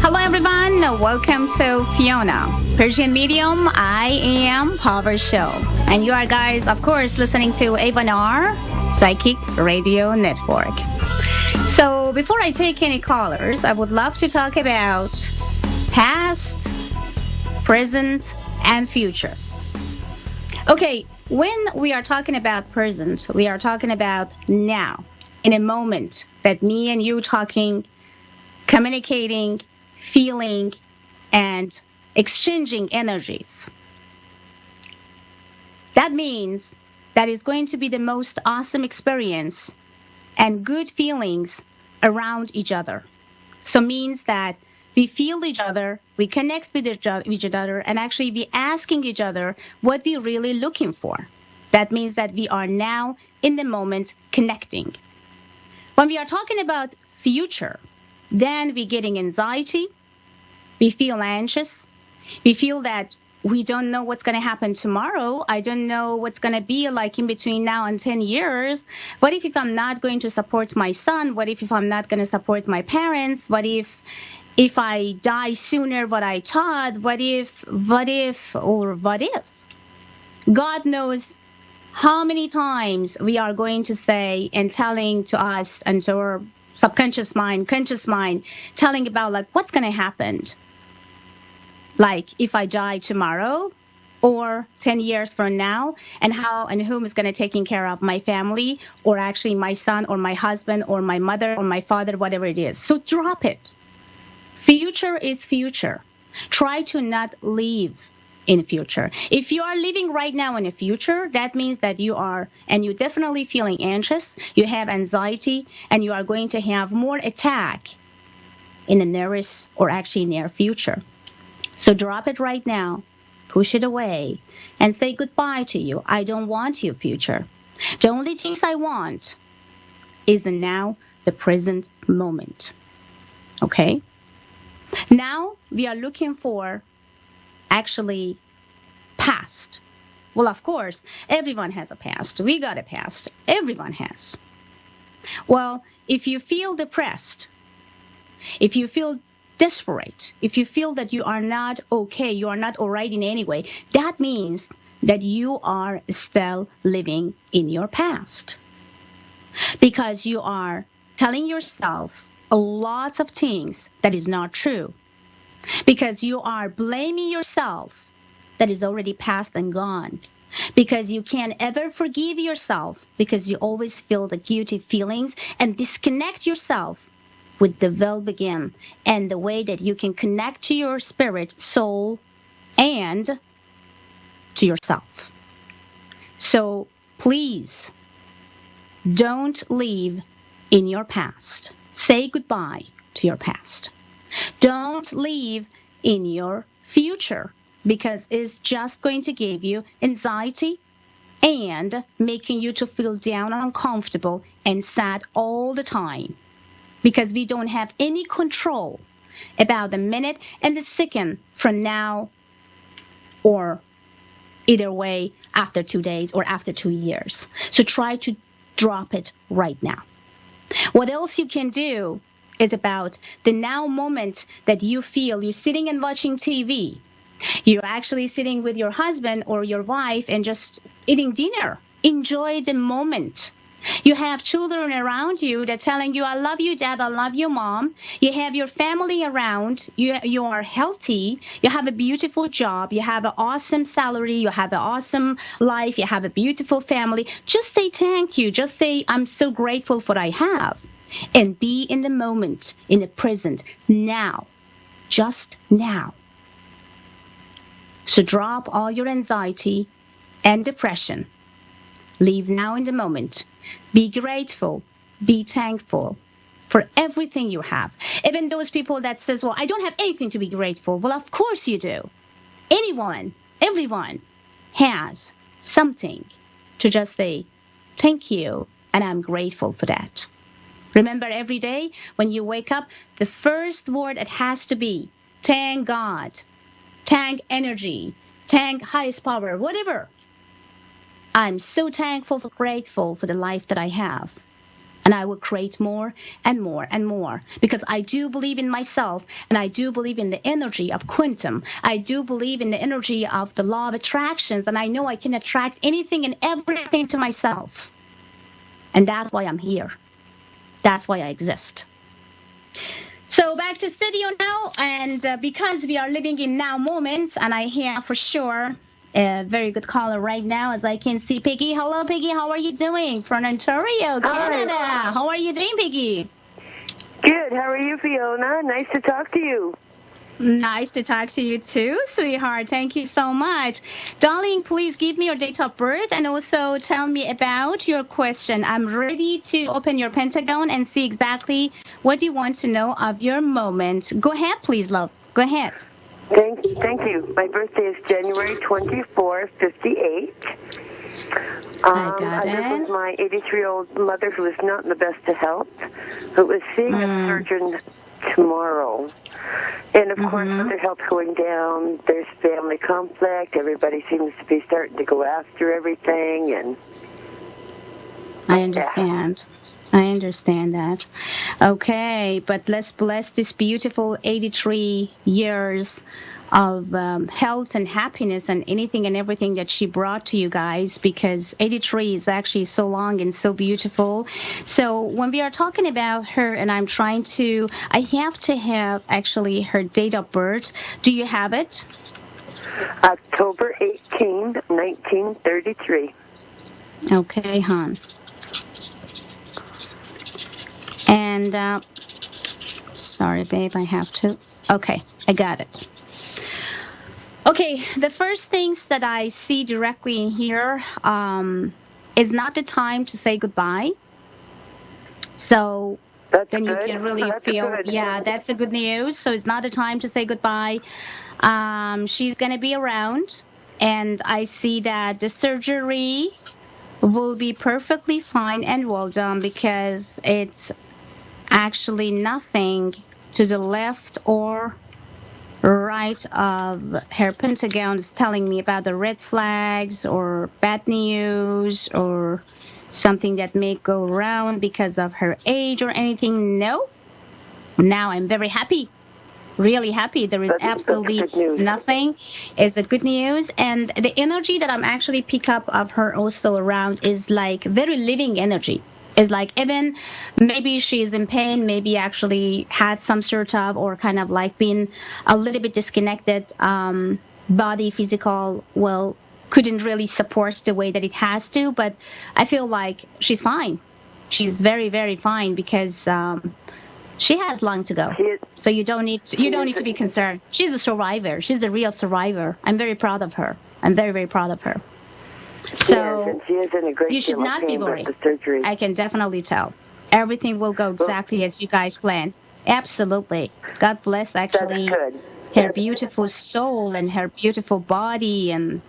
Hello, everyone. Welcome to Fiona, Persian Medium. I am Power Show. And you are, guys, of course, listening to Avanar Psychic Radio Network. So, before I take any callers, I would love to talk about past, present, and future. Okay, when we are talking about present, we are talking about now, in a moment that me and you talking, communicating, feeling, and exchanging energies. That means that is going to be the most awesome experience and good feelings around each other. So means that we feel each other, we connect with each other, and actually be asking each other what we're really looking for. That means that we are now in the moment connecting. When we are talking about future, then we're getting anxiety, we feel anxious, we feel that we don't know what's going to happen tomorrow. I don't know what's going to be like in between now and 10 years. What if I'm not going to support my son? What if I'm not going to support my parents? What if I die sooner what I thought? What if? God knows how many times we are going to say and telling to us and to our subconscious mind, conscious mind, telling about like what's going to happen. Like if I die tomorrow or 10 years from now, and how and whom is going to taking care of my family, or actually my son or my husband or my mother or my father, whatever it is. So drop it. Future is future. Try to not live in future. If you are living right now in the future, that means that you are, and you're definitely feeling anxious, you have anxiety, and you are going to have more attack in the nearest or actually near future. So drop it right now, push it away, and say goodbye to you. I don't want your future. The only things I want is the now, the present moment. Okay? Now we are looking for actually past. Well, of course, everyone has a past. We got a past. Everyone has. Well, if you feel depressed, if you feel desperate, if you feel that you are not okay, you are not all right in any way, that means that you are still living in your past. Because you are telling yourself a lot of things that is not true. Because you are blaming yourself that is already past and gone. Because you can't ever forgive yourself because you always feel the guilty feelings, and disconnect yourself with the will begin and the way that you can connect to your spirit, soul, and to yourself. So please don't live in your past. Say goodbye to your past. Don't live in your future, because it's just going to give you anxiety and making you to feel down and uncomfortable and sad all the time, because we don't have any control about the minute and the second from now, or either way after 2 days or after 2 years. So try to drop it right now. What else you can do is about the now moment that you feel you're sitting and watching TV. You're actually sitting with your husband or your wife and just eating dinner. Enjoy the moment. You have children around you that telling you, I love you, Dad, I love you, Mom. You have your family around. You are healthy. You have a beautiful job. You have an awesome salary. You have an awesome life. You have a beautiful family. Just say thank you. Just say, I'm so grateful for what I have. And be in the moment, in the present, now. Just now. So drop all your anxiety and depression. Live now in the moment. Be grateful. Be thankful for everything you have. Even those people that says, well, I don't have anything to be grateful. Well, of course you do. Everyone has something to just say, thank you, and I'm grateful for that. Remember, every day when you wake up, the first word it has to be, thank God, thank energy, thank highest power, whatever. I'm so thankful, grateful for the life that I have. And I will create more and more and more, because I do believe in myself, and I do believe in the energy of quantum. I do believe in the energy of the law of attractions, and I know I can attract anything and everything to myself. And that's why I'm here. That's why I exist. So back to studio now, and because we are living in now moment, and I hear for sure a very good caller right now, as I can see Peggy. Hello, Peggy. How are you doing? From Ontario, Canada. Hi. How are you doing, Peggy? Good. How are you, Fiona? Nice to talk to you. Nice to talk to you too, sweetheart. Thank you so much. Darling, please give me your date of birth and also tell me about your question. I'm ready to open your pentagon and see exactly what you want to know of your moment. Go ahead, please, love. Go ahead. Thank you. My birthday is January 24, 58. I live with my 83-year-old mother, who is not in the best of health, who is seeing a surgeon tomorrow. And, of course, with her health going down, there's family conflict. Everybody seems to be starting to go after everything. And I understand. I understand that. Okay, but let's bless this beautiful 83 years of health and happiness and anything and everything that she brought to you guys, because 83 is actually so long and so beautiful. So when we are talking about her, and I have to have actually her date of birth. Do you have it? October 18, 1933. Okay, hon. And, sorry, babe, I have to. Okay, I got it. Okay, the first things that I see directly in here is not the time to say goodbye. So then you can really feel, yeah, that's a good news. So it's not the time to say goodbye. She's going to be around, and I see that the surgery will be perfectly fine and well done, because it's actually nothing to the left or right of her pentagon is telling me about the red flags or bad news or something that may go around because of her age or anything. No. Now I'm very happy. Really happy. There is absolutely nothing. It's a good news. And the energy that I'm actually pick up of her also around is like very living energy. It's like even maybe she's in pain, maybe actually had some sort of, or kind of like been a little bit disconnected, body, physical, well, couldn't really support the way that it has to. But I feel like she's fine. She's very, very fine, because she has long to go. So you don't need to be concerned. She's a survivor. She's a real survivor. I'm very proud of her. I'm very, very proud of her. So she is in a great you should not be worried. I can definitely tell. Everything will go exactly as you guys plan. Absolutely. God bless actually her beautiful soul and her beautiful body and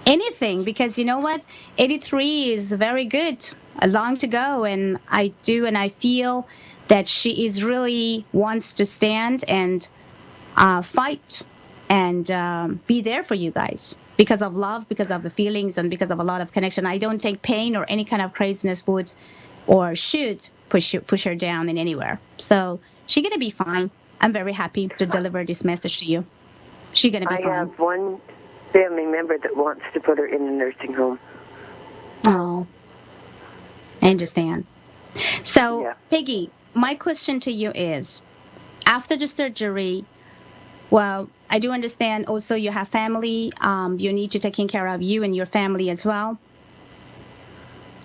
anything, because you know what? 83 is very good. A long to go, and I feel that she is really wants to stand and fight and be there for you guys, because of love, because of the feelings, and because of a lot of connection. I don't think pain or any kind of craziness would or should push her down in anywhere. So she's going to be fine. I'm very happy to deliver this message to you. She's going to be fine. I have one family member that wants to put her in a nursing home. Oh, I understand. So, Peggy, my question to you is, after the surgery, well, I do understand also you have family. You need to take care of you and your family as well.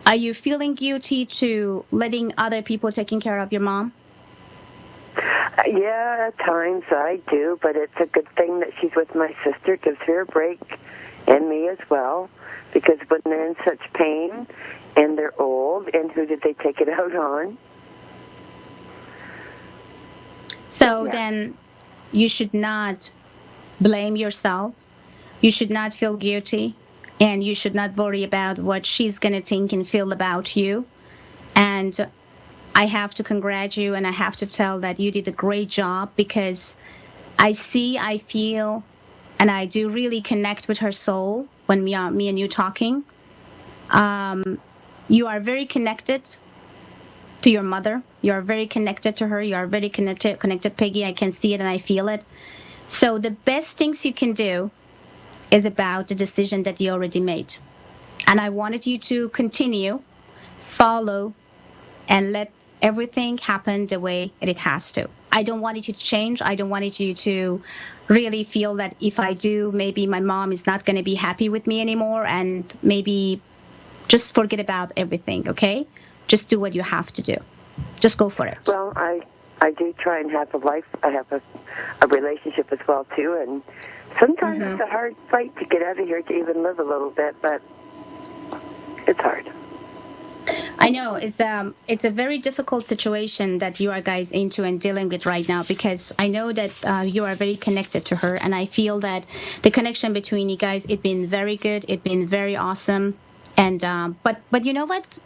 Are you feeling guilty to letting other people taking care of your mom? Yeah, at times I do, but it's a good thing that she's with my sister. Gives her a break, and me as well, because when they're in such pain and they're old, and who did they take it out on? So then you should not blame yourself. You should not feel guilty, and you should not worry about what she's going to think and feel about you. And I have to congratulate you, and I have to tell that you did a great job, because I see, I feel, and I do really connect with her soul when me and you talking. You are very connected. to your mother. You are very connected to her. You are very connected, Peggy. I can see it and I feel it. So the best things you can do is about the decision that you already made. And I wanted you to continue, follow, and let everything happen the way it has to. I don't want you to change. I don't want you to really feel that if I do, maybe my mom is not going to be happy with me anymore, and maybe just forget about everything, okay? Just do what you have to do. Just go for it. Well, I do try and have a life. I have a relationship as well, too, and sometimes it's a hard fight to get out of here to even live a little bit, but it's hard. I know it's a very difficult situation that you are guys into and dealing with right now, because I know that you are very connected to her, and I feel that the connection between you guys, it's been very good, it's been very awesome, and but you know what?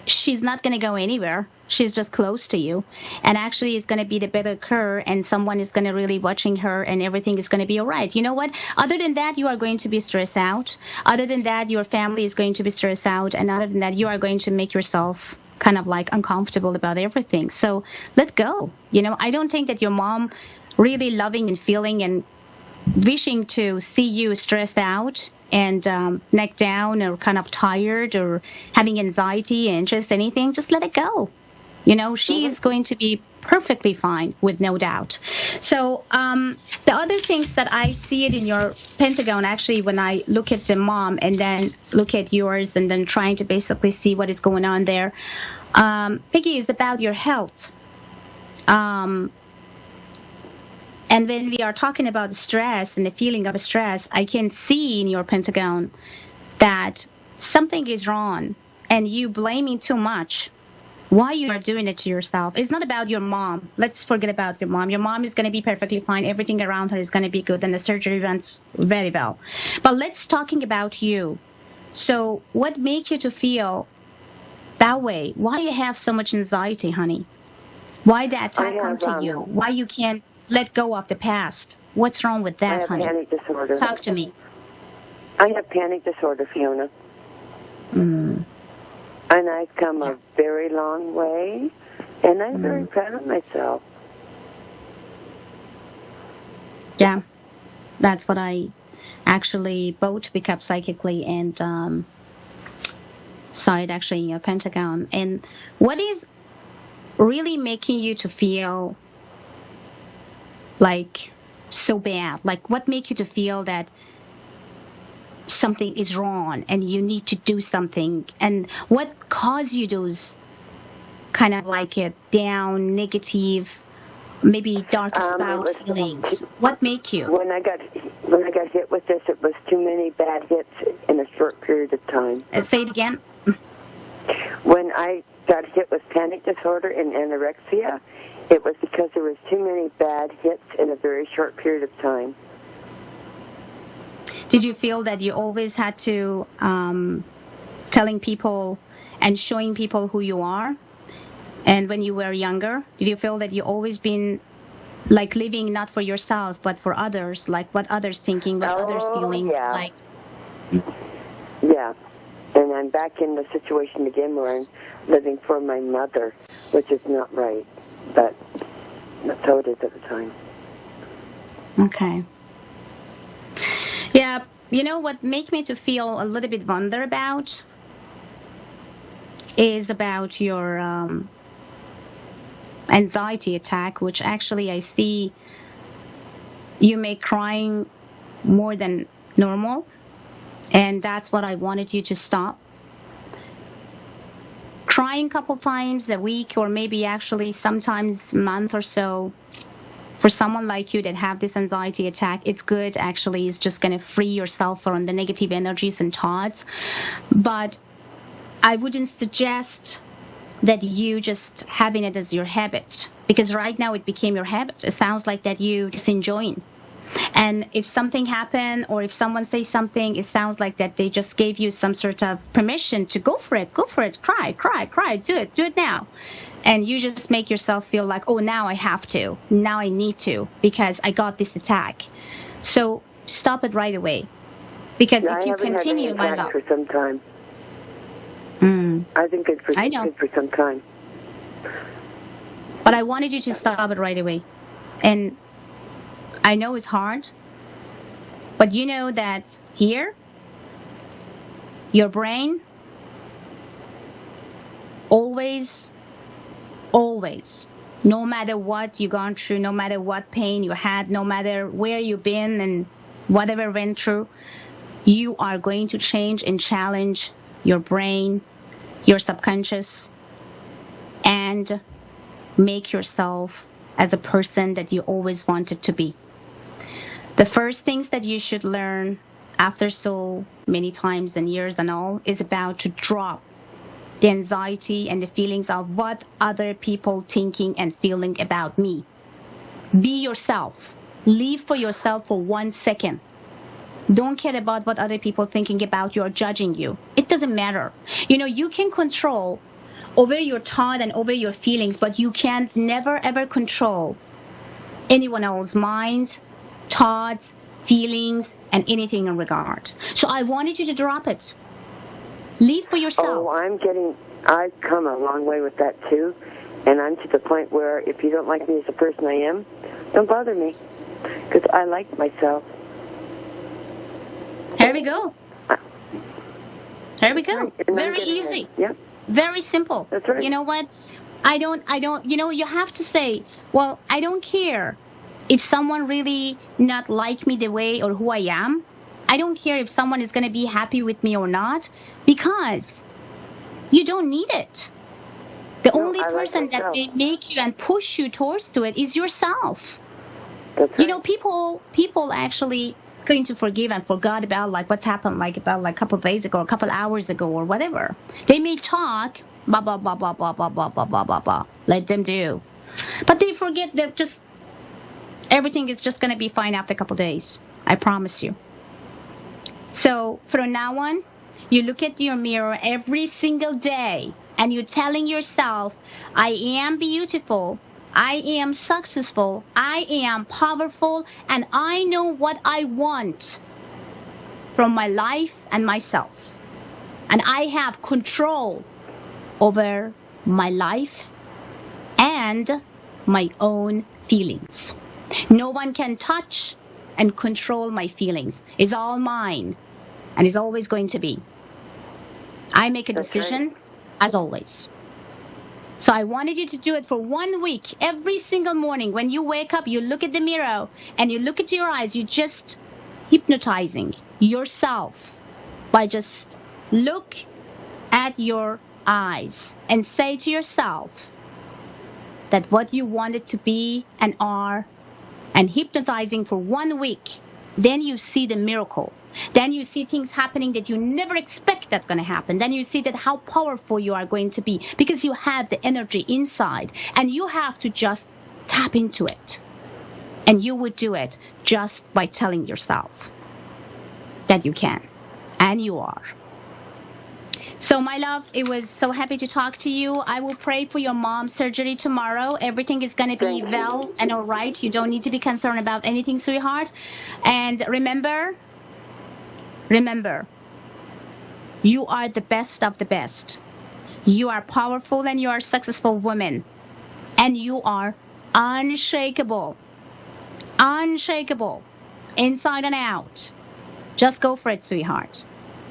She's not going to go anywhere. She's just close to you, and actually it's going to be the better her, and someone is going to really watching her, and everything is going to be all right. You know what? Other than that, you are going to be stressed out. Other than that, your family is going to be stressed out, and other than that, you are going to make yourself kind of like uncomfortable about everything. So let go. You know, I don't think that your mom really loving and feeling and wishing to see you stressed out and neck down or kind of tired or having anxiety and just anything, just let it go. You know, she is going to be perfectly fine, with no doubt. So the other things that I see it in your pentagon, actually, when I look at the mom and then look at yours and then trying to basically see what is going on there, Peggy, is about your health. And when we are talking about stress and the feeling of stress, I can see in your pentagon that something is wrong and you blaming too much. Why you are doing it to yourself? It's not about your mom. Let's forget about your mom. Your mom is going to be perfectly fine. Everything around her is going to be good, and the surgery went very well. But let's talking about you. So what makes you to feel that way? Why you have so much anxiety, honey? Why the attack come to you? Why you can't let go of the past? What's wrong with that, honey? I have panic disorder. Talk to me. I have panic disorder, Fiona. And I've come a very long way, and I'm very proud of myself. Yeah, that's what I actually both pick up psychically and saw it actually in your pentagon. And what is really making you to feel like so bad? Like, what makes you to feel that something is wrong and you need to do something? And what caused you those kind of like a down, negative, maybe dark spout feelings? What make you? When I got hit with this, it was too many bad hits in a short period of time. Say it again. When I got hit with panic disorder and anorexia, it was because there was too many bad hits in a very short period of time. Did you feel that you always had to telling people and showing people who you are? And when you were younger, did you feel that you always been like living not for yourself but for others, like what others thinking, what others feeling? Yeah. Like? Yeah, and I'm back in the situation again where I'm living for my mother, which is not right, but that's how it is at the time. Okay. Yeah, you know what make me to feel a little bit wonder about is about your anxiety attack, which actually I see you make crying more than normal, and that's what I wanted you to stop. Crying a couple times a week, or maybe actually sometimes a month or so. For someone like you that have this anxiety attack, it's good actually. It's just going to free yourself from the negative energies and thoughts. But I wouldn't suggest that you just having it as your habit, because right now it became your habit. It sounds like that you just enjoying. And if something happened or if someone says something, it sounds like that they just gave you some sort of permission to go for it, cry, do it now. And you just make yourself feel like, oh, now I have to, now I need to, because I got this attack. So stop it right away. Because if you continue, my love. For some time. I've been good for some time. But I wanted you to stop it right away. And I know it's hard, but you know that here, your brain always, no matter what you've gone through, no matter what pain you had, no matter where you've been and whatever went through, you are going to change and challenge your brain, your subconscious, and make yourself as a person that you always wanted to be. The first things that you should learn after so many times and years and all is about to drop the anxiety and the feelings of what other people thinking and feeling about me. Be yourself. Live for yourself for 1 second. Don't care about what other people thinking about you or judging you. It doesn't matter. You can control over your thought and over your feelings, but you can never ever control anyone else's mind, thoughts, feelings, and anything in regard. So I wanted you to drop it. Live for yourself. Oh, I've come a long way with that too, and I'm to the point where if you don't like me as the person I am, don't bother me, because I like myself. Here we go. Very easy. Yeah. Very simple. That's right. You know what? I don't, you have to say, well, I don't care if someone really not like me the way or who I am. I don't care if someone is going to be happy with me or not, because you don't need it. The only person that may make you and push you towards to it is yourself. That's right. People actually going to forgive and forgot about like what's happened about a couple of days ago, a couple of hours ago, or whatever. They may talk, blah, blah, blah, blah, blah, blah, blah, blah, blah, blah, blah. Let them do. But they forget everything is just going to be fine after a couple of days. I promise you. So from now on, you look at your mirror every single day and you're telling yourself, I am beautiful, I am successful, I am powerful, and I know what I want from my life and myself. And I have control over my life and my own feelings. No one can touch and control my feelings. It's all mine, and it's always going to be. I make a decision, as always. So I wanted you to do it for 1 week. Every single morning when you wake up, you look at the mirror and you look at your eyes. You're just hypnotizing yourself by just look at your eyes and say to yourself that what you wanted to be and are, and hypnotizing for 1 week. Then you see the miracle. Then you see things happening that you never expect that's going to happen. Then you see that how powerful you are going to be because you have the energy inside, and you have to just tap into it. And you would do it just by telling yourself that you can, and you are. So, my love, it was so happy to talk to you. I will pray for your mom's surgery tomorrow. Everything is going to be well and all right. You don't need to be concerned about anything, sweetheart. And remember, you are the best of the best. You are powerful and you are a successful woman. And you are unshakable. Unshakable. Inside and out. Just go for it, sweetheart.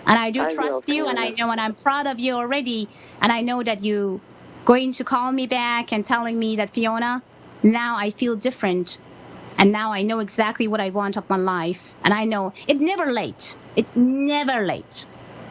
And I do trust you, and I know, and I'm proud of you already. And I know that you going to call me back and telling me that, Fiona, now I feel different. And now I know exactly what I want of my life. And I know it's never late. It's never late.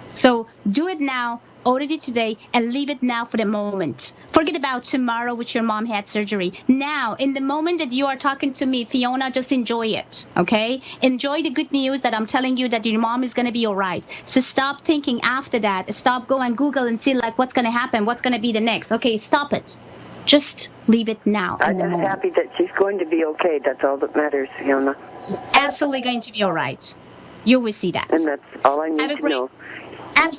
So do it now, already today, and leave it now for the moment. Forget about tomorrow, which your mom had surgery. Now, in the moment that you are talking to me, Fiona, just enjoy it, okay? Enjoy the good news that I'm telling you that your mom is going to be all right. So stop thinking after that. Stop, go and Google and see, like, what's going to happen, what's going to be the next. Okay, stop it. Just leave it now. I'm just happy that she's going to be okay. That's all that matters, Fiona. She's absolutely going to be all right. You will see that. And that's all I need to know.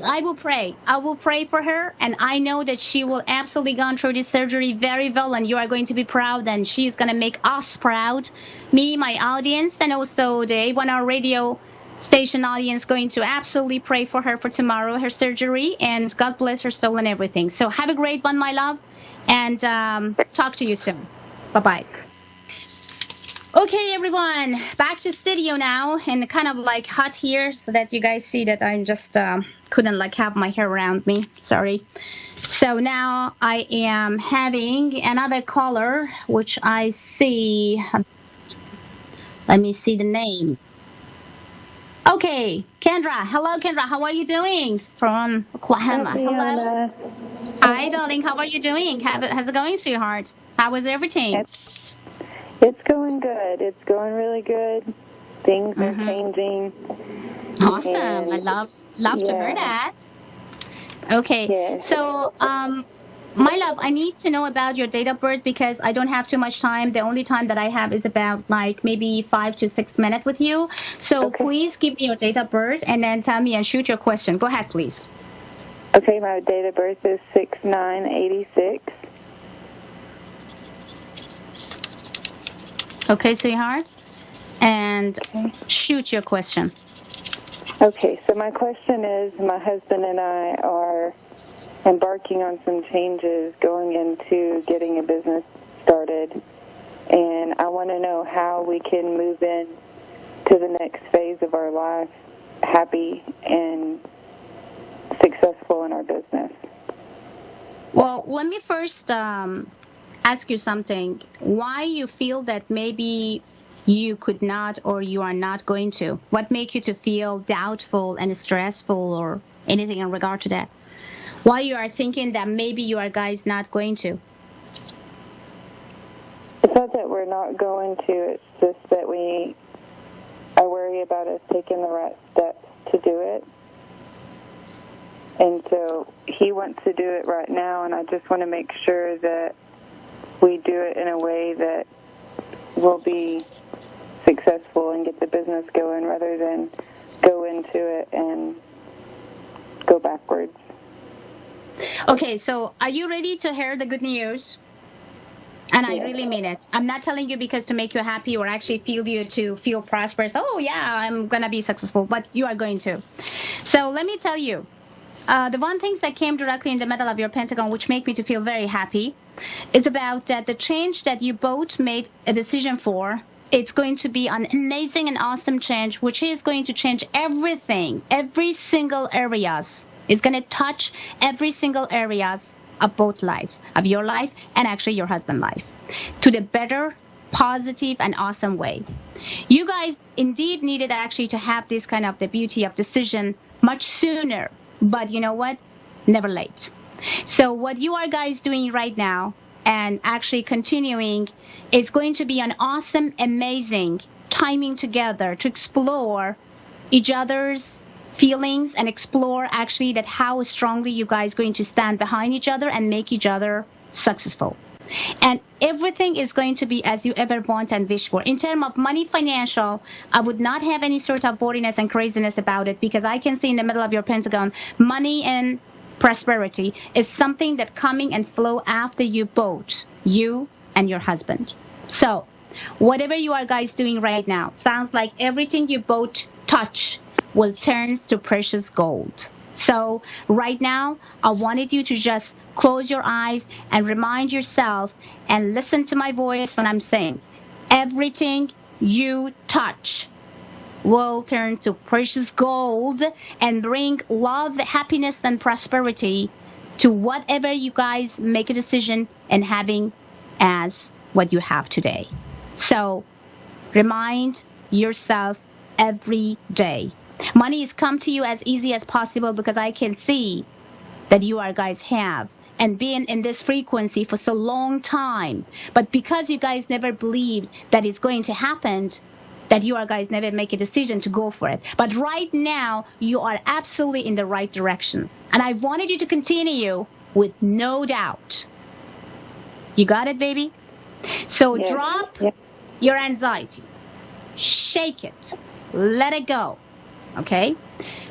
I will pray. I will pray for her, and I know that she will absolutely go through this surgery very well, and you are going to be proud, and she's going to make us proud, me, my audience, and also the A1R Radio station audience going to absolutely pray for her for tomorrow, her surgery, and God bless her soul and everything. So have a great one, my love, and talk to you soon. Bye-bye. Okay, everyone, back to studio now, and kind of like hot here so that you guys see that I just couldn't like have my hair around me. Sorry. So now I am having another caller, which I see. Let me see the name. Okay, Kendra. Hello, Kendra. How are you doing? From Oklahoma. Hello. Hi, darling. How are you doing? How's it going, sweetheart? How was everything? It's going good. It's going really good. Things are changing. Awesome. I love to hear that. Okay. Yes. So, my love, I need to know about your date of birth because I don't have too much time. The only time that I have is about like maybe 5 to 6 minutes with you. So please give me your date of birth and then tell me and shoot your question. Go ahead, please. Okay, my date of birth is 6/9/86. Okay, sweetheart. And shoot your question. Okay, so my question is, my husband and I are embarking on some changes going into getting a business started, and I want to know how we can move in to the next phase of our life happy and successful in our business. Well, let me first ask you something. Why you feel that maybe you could not or you are not going to? What make you to feel doubtful and stressful or anything in regard to that? Why you are thinking that maybe you are guys not going to? It's not that we're not going to. It's just that I worry about us taking the right steps to do it. And so he wants to do it right now, and I just want to make sure that we do it in a way that will be successful and get the business going rather than go into it and go backwards. Okay, so are you ready to hear the good news? And I really mean it. I'm not telling you because to make you happy or actually feel you to feel prosperous. Oh, yeah, I'm going to be successful, but you are going to. So let me tell you, the one thing that came directly in the middle of your pentagon, which made me to feel very happy, is about that the change that you both made a decision for. It's going to be an amazing and awesome change, which is going to change everything, every single areas. It's going to touch every single areas of both lives, of your life and actually your husband's life, to the better, positive, and awesome way. You guys indeed needed actually to have this kind of the beauty of decision much sooner, but you know what? Never late. So what you are guys doing right now and actually continuing is going to be an awesome, amazing timing together to explore each other's feelings and explore actually that how strongly you guys going to stand behind each other and make each other successful. And everything is going to be as you ever want and wish for. In terms of money, financial, I would not have any sort of boriness and craziness about it because I can see in the middle of your pentagon, money and prosperity is something that coming and flow after you both, you and your husband. So whatever you are guys doing right now, sounds like everything you both touch will turn to precious gold. So right now, I wanted you to just close your eyes and remind yourself and listen to my voice when I'm saying, everything you touch will turn to precious gold and bring love, happiness, and prosperity to whatever you guys make a decision and having as what you have today. So remind yourself every day. Money is come to you as easy as possible because I can see that you are guys have and been in this frequency for so long time. But because you guys never believed that it's going to happen, that you are guys never make a decision to go for it. But right now, you are absolutely in the right directions. And I wanted you to continue with no doubt. You got it, baby? So drop your anxiety. Shake it. Let it go. Okay?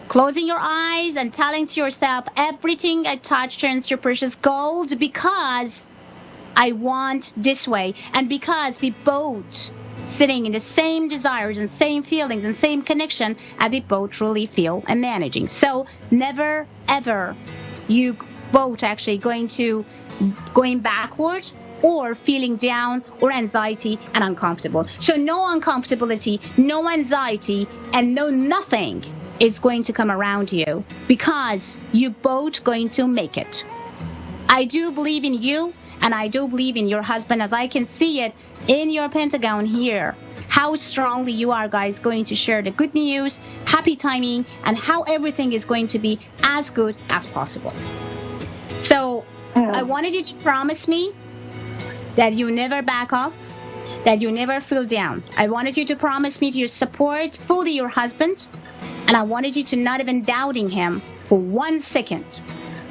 Closing your eyes and telling to yourself, everything I touch turns to precious gold because I want this way. And because we both sitting in the same desires and same feelings and same connection as they both truly feel and managing. So never, ever you both actually going backward or feeling down or anxiety and uncomfortable. So no uncomfortability, no anxiety, and no nothing is going to come around you, because you both going to make it. I do believe in you, and I do believe in your husband, as I can see it in your pentagon here, how strongly you are guys going to share the good news, happy timing, and how everything is going to be as good as possible. So I wanted you to promise me that you never back off, that you never feel down. I wanted you to promise me to support fully your husband, and I wanted you to not even doubting him for 1 second,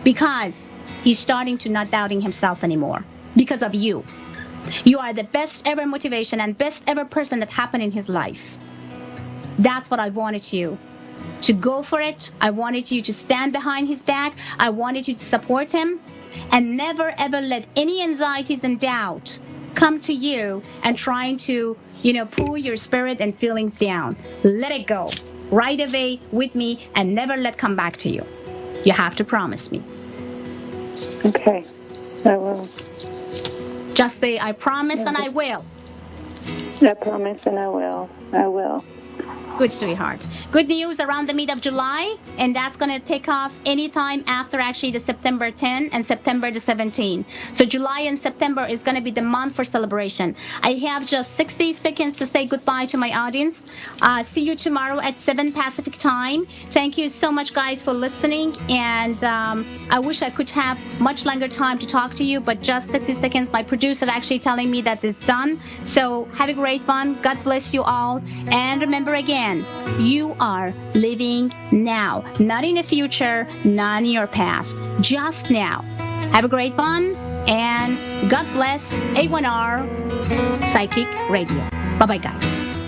because he's starting to not doubting himself anymore because of you. You are the best ever motivation and best ever person that happened in his life. That's what I wanted you to go for it. I wanted you to stand behind his back. I wanted you to support him, and never ever let any anxieties and doubt come to you and trying to, pull your spirit and feelings down. Let it go right away with me and never let come back to you. You have to promise me. Okay, I will. Just say, I promise and I will. I promise and I will. I will. Good, sweetheart. Good news around the mid of July, and that's going to take off anytime after actually the September 10 and September the 17. So July and September is going to be the month for celebration. I have just 60 seconds to say goodbye to my audience. See you tomorrow at 7 Pacific time. Thank you so much, guys, for listening. And I wish I could have much longer time to talk to you, but just 60 seconds. My producer actually telling me that it's done. So have a great one. God bless you all. And remember again, you are living now, not in the future, not in your past, just now. Have a great one, and God bless A1R Psychic Radio. Bye-bye, guys.